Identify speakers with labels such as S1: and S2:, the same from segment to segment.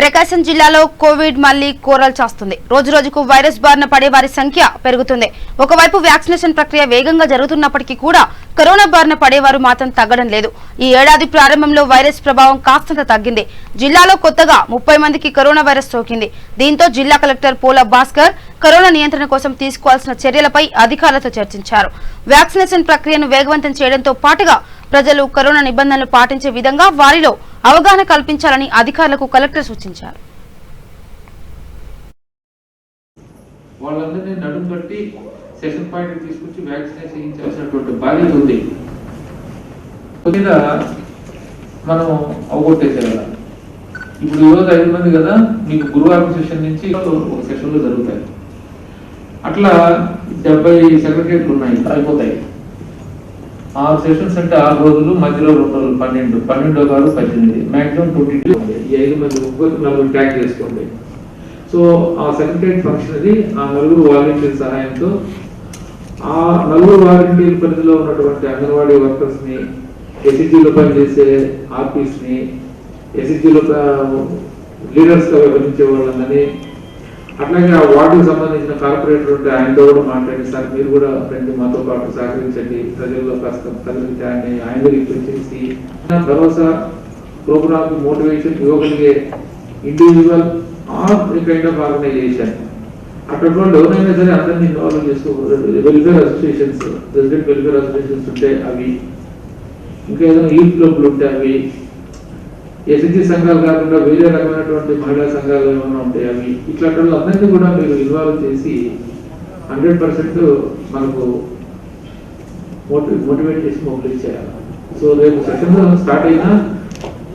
S1: ప్రకాశం జిల్లాలో కోవిడ్ మళ్లీ కోరలు చాస్తుంది. రోజు రోజుకు వైరస్ బారిన పడే వారి సంఖ్య పెరుగుతుంది. ఒకవైపు వ్యాక్సినేషన్ ప్రక్రియ వేగంగా జరుగుతున్నప్పటికీ కూడా కరోనా బారిన పడేవారు మాత్రం తగ్గడం లేదు. ఈ ఏడాది ప్రారంభంలో వైరస్ ప్రభావం కాస్తంత తగ్గింది. జిల్లాలో కొత్తగా 30 మందికి కరోనా వైరస్ సోకింది. దీంతో జిల్లా కలెక్టర్ పోల భాస్కర్ కరోనా నియంత్రణ కోసం తీసుకోవాల్సిన చర్యలపై అధికారులతో చర్చించారు. వ్యాక్సినేషన్ ప్రక్రియను వేగవంతం చేయడంతో పాటుగా ప్రజలు కరోనా నిబంధనలు పాటించే విధంగా వారిలో అవగాహన కల్పించాలని అధికారులకు కలెక్టర్ సూచించారు.
S2: వాళ్ళందరినీ నడుం కట్టి సెషన్ పాయింట్ తీసుకొచ్చి వ్యాక్సినేషన్ చేయించాల్సినటువంటి బాధ్యత ఉంది. కొద్దిగా మనం అవగొట్టేసేయాలి. ఇప్పుడు ఈరోజు 5 మంది కదా, మీకు గురువారం సెషన్ నుంచి ఒక సెషన్లో జరుగుతాయి. అట్లా 70 సెక్రటరీలు ఉన్నాయి, అయిపోతాయి. 6 సెషన్స్ అంటే 6 రోజులు, మధ్యలో 2 రోజులు 12, 12 కాదు 18, మాక్సిమం 22. ఈ 5 మంది 4 ట్యాగ్ చేసుకోండి. సో ఆ సెక్రటరీ ఫంక్షన్ అది ఆ 4 వాలంటీర్ సహాయంతో ఆ 4 వాలంటీర్ పరిధిలో ఉన్నటువంటి అంగన్వాడీ వర్కర్స్ ని, ఎస్సీజీలో పనిచేసే ఆర్పీస్ ని, ఎస్సీజీలో లీడర్స్ గా వ్యవహరించే వాళ్ళని, అట్లాగే ఆ వార్డుకు సంబంధించిన కార్పొరేటర్ ఉంటే ఆయనతో కూడా మాట్లాడి, సార్ మీరు కూడా రండి మాతో పాటు సహకరించండి, ప్రజల్లో కాస్త తరలించండి, ఆయన ఇచ్చేసి భరోసా ప్రోగ్రామ్ మోటివేషన్ ఇవ్వగలిగే individual or kind of organisation అటువంటి వాళ్ళు ఎవరైనా సరే అందరినీ ఇన్వాల్వ్ చేసుకోవాలి. Welfare associations, resident welfare associations ఉంటే అవి, ఇంకా ఏదైనా యూత్ క్లబ్లు ఉంటే అవి, ఎస్ఎస్జీ సంఘాలు కాకుండా వేరే రకమైనటువంటి మహిళా సంఘాలు ఏమైనా ఉంటాయి అవి, ఇట్లాంటి వాళ్ళు అందరినీ కూడా మీరు ఇన్వాల్వ్ చేసి 100% మనకు మోటివేట్ చేసి మొబిలైజ్ చేయాలి. సో రేపు సెషన్ స్టార్ట్ అయినా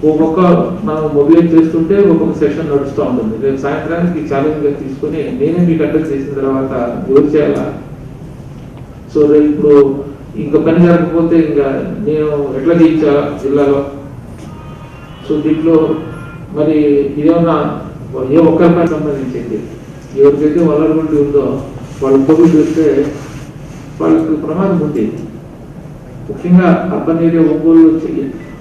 S2: ఒక్కొక్క మనం మొబిలైజ్ చేస్తుంటే ఒక్కొక్క సెషన్ నడుస్తూ ఉంటుంది. రేపు సాయంత్రానికి ఛాలెంజ్ గా తీసుకుని నేనే మీకు అడ్రస్ చేసిన తర్వాత ఎవరు చేయాలా. సో రేపు ఇప్పుడు ఇంకా పని జరగకపోతే ఇంకా నేను ఎట్లా చేయించాలా జిల్లాలో. సో దీంట్లో మరి ఇదేమన్నా ఏ ఒక్కరిపై సంబంధించింది, ఎవరికైతే వలరబిలిటీ ఉందో వాళ్ళు కోవిడ్ చూస్తే వాళ్ళకి ప్రమాదం ఉంది. ముఖ్యంగా అర్బన్ ఏరియా ఒంగోలు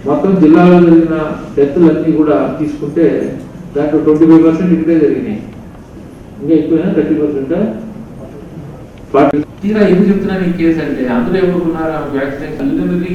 S2: మొత్తం జిల్లాలో జరిగిన డెత్లన్నీ కూడా తీసుకుంటే దాంట్లో 25% ఇక్కడే జరిగినాయి. ఇంకా ఎక్కువైనా 30%. తీరా ఎందుకు చెప్తున్నాను ఈ కేసు అంటే అందరూ ఎవరుకున్నారు వ్యాక్సినేషన్ ఇన్ఫెక్షన్